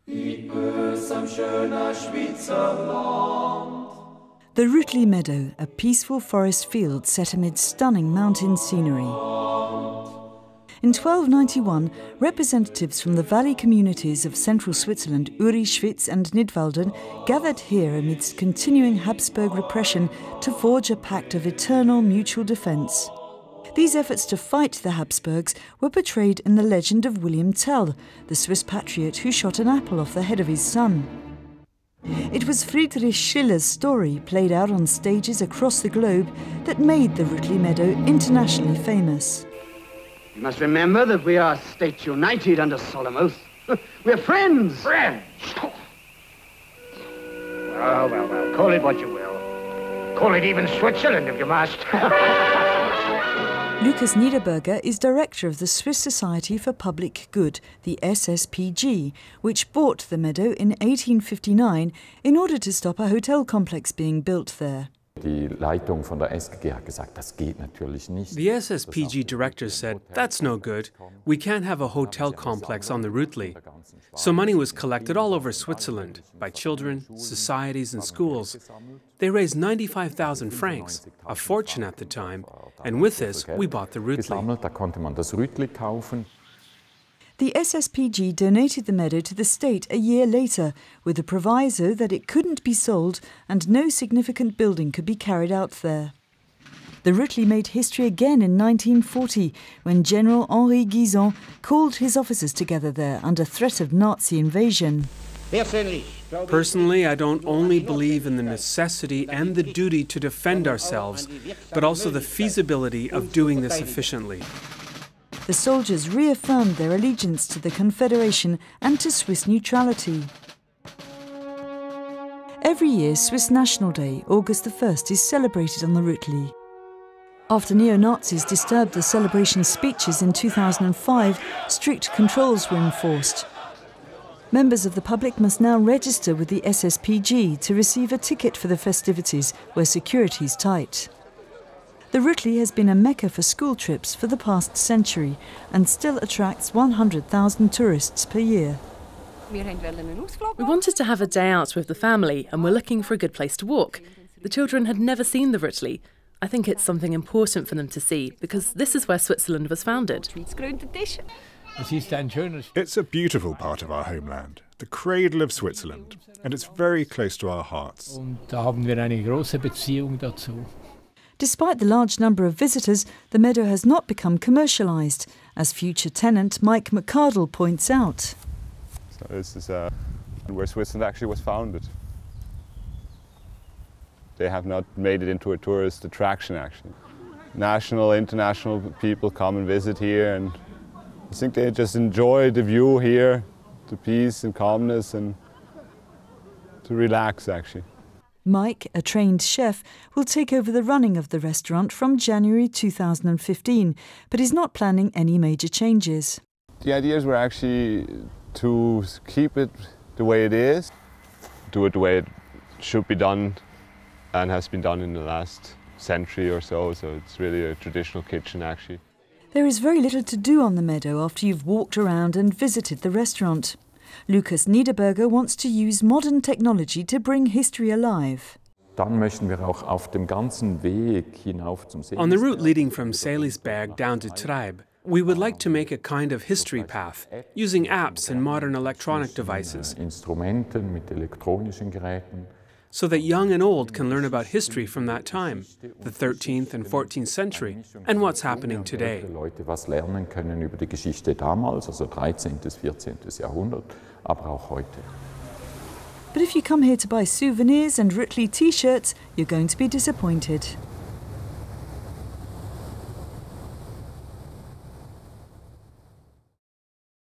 The Rütli meadow, a peaceful forest field set amid stunning mountain scenery. In 1291, representatives from the valley communities of central Switzerland, Schwyz and Nidwalden, gathered here amidst continuing Habsburg repression to forge a pact of eternal mutual defence. These efforts to fight the Habsburgs were portrayed in the legend of William Tell, the Swiss patriot who shot an apple off the head of his son. It was Friedrich Schiller's story, played out on stages across the globe, that made the Rütli meadow internationally famous. You must remember that we are states united under solemn oath. We're friends! Friends! Well, call it what you will. Call it even Switzerland if you must. Lucas Niederberger is director of the Swiss Society for Public Good, the SSPG, which bought the meadow in 1859 in order to stop a hotel complex being built there. The SSPG director said, "That's no good. We can't have a hotel complex on the Rütli." So money was collected all over Switzerland by children, societies and schools. They raised 95,000 francs, a fortune at the time, and with this we bought the Rütli. The SSPG donated the meadow to the state a year later, with the proviso that it couldn't be sold and no significant building could be carried out there. The Rütli made history again in 1940, when General Henri Guison called his officers together there under threat of Nazi invasion. Personally, I don't only believe in the necessity and the duty to defend ourselves, but also the feasibility of doing this efficiently. The soldiers reaffirmed their allegiance to the Confederation and to Swiss neutrality. Every year, Swiss National Day, August the 1st, is celebrated on the Rütli. After neo-Nazis disturbed the celebration speeches in 2005, strict controls were enforced. Members of the public must now register with the SSPG to receive a ticket for the festivities, where security is tight. The Rütli has been a mecca for school trips for the past century and still attracts 100,000 tourists per year. We wanted to have a day out with the family and were looking for a good place to walk. The children had never seen the Rütli. I think it's something important for them to see because this is where Switzerland was founded. It's a beautiful part of our homeland, the cradle of Switzerland, and it's very close to our hearts. Despite the large number of visitors, the meadow has not become commercialised, as future tenant Mike McCardle points out. So this is where Switzerland actually was founded. They have not made it into a tourist attraction, actually. National, international people come and visit here, and I think they just enjoy the view here, the peace and calmness, and to relax, actually. Mike, a trained chef, will take over the running of the restaurant from January 2015, but is not planning any major changes. The ideas were actually to keep it the way it is, do it the way it should be done and has been done in the last century or so, so it's really a traditional kitchen actually. There is very little to do on the meadow after you've walked around and visited the restaurant. Lucas Niederberger wants to use modern technology to bring history alive. On the route leading from Seelisberg down to Treib, we would like to make a kind of history path, using apps and modern electronic devices, so that young and old can learn about history from that time, the 13th and 14th century, and what's happening today. But if you come here to buy souvenirs and Rütli t-shirts, you're going to be disappointed.